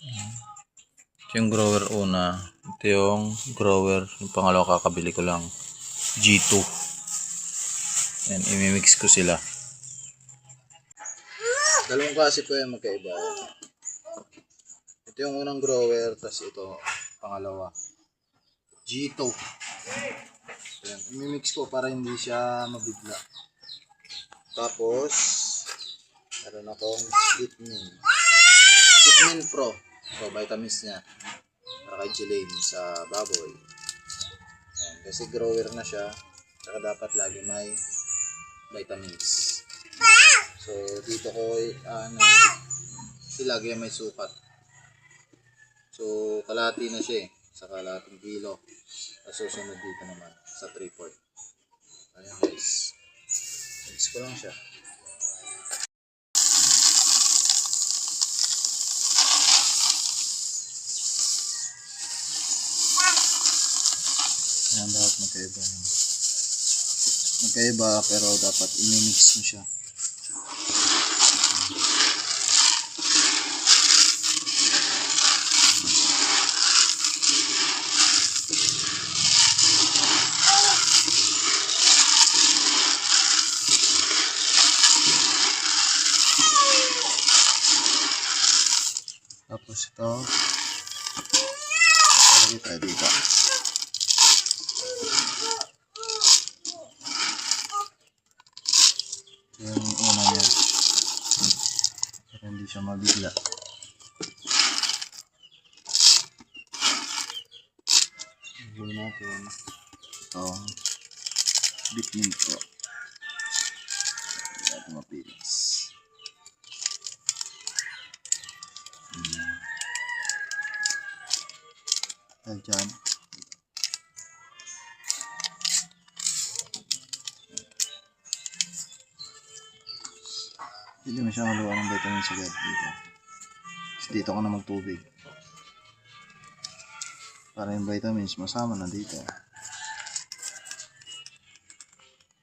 Ito yung grower una. Ito yung grower. Yung pangalawa kakabili ko lang. G2. Yan, imimix ko sila. Dalawang klase ko yung magkaiba. Ito yung unang grower, tapos ito, pangalawa. G2. So, yan, imimix ko para hindi siya mabigla. Tapos, meron akong Bitmin. Bitmin Pro. So, vitamins niya. Para kay Jelaine sa baboy. Yan, kasi grower na siya. Saka dapat lagi may vitamins. So, dito ko, ilagay may sukat. So, kalahati na siya sa kalahating kilo. Tapos susunod dito naman sa 3/4. Ayan guys. Mix ko lang siya. Ayan, dapat magkaiba. Magkaiba pero dapat imimix mo siya. Tapos ito, lagay tayo dito. Ito yung una niya. Para hindi siya mabigla. Lagay natin ito. Bitmin Pro. Hindi natin mapilis. Dahil dyan. Hindi mo siya maluwa ng vitamins agad dito. Kasi dito ka na magtubig. Para yung vitamins masama na dito.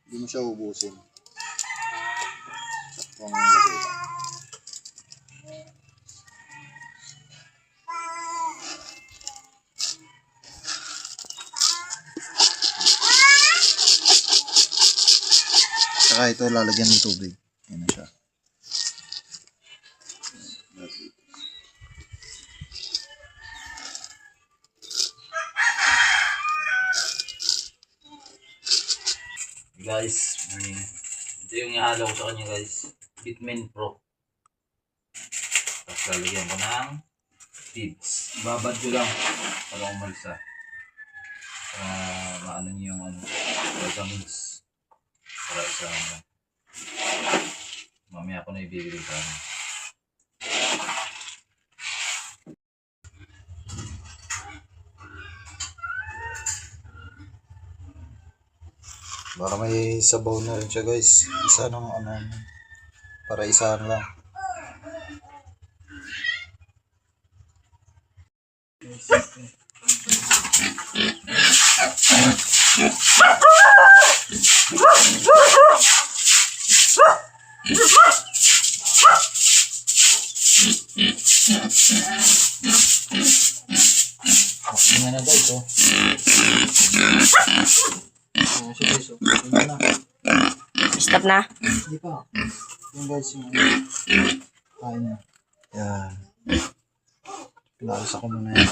Hindi mo siya ubusin. Saktong lagay lang. Saka ito lalagyan ng tubig. Yan na siya. Guys, ito yung ihalo ko sa kanya guys. Bitmin Pro. Tapos lalagyan ko ng seeds. Babad ko lang para umalsa. Maano niyo yung vitamins. Para sa mamaya ko na ibibigay sa amin. Para may sabaw na rin siya guys. Isa ng para isahan lang. Tingnan na guys oh. Stop na. Hindi pa. Yung guys yung kain na. Yan. Pilalas ako muna yan.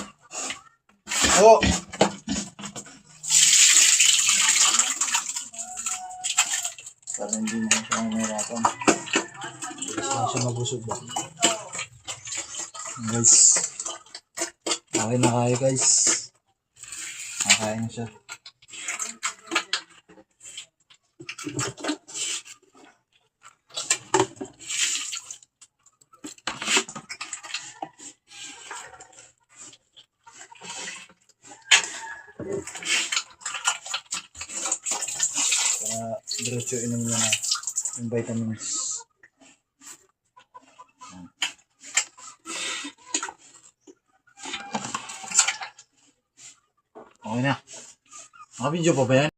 Oh! Para hindi mo siya mahirapan. Bilis lang siya mabusog ba? Guys. Okay na kayo guys. Nakain na siya. Para diretso inom na yung vitamins. Okay na. Mga video pa ba yan?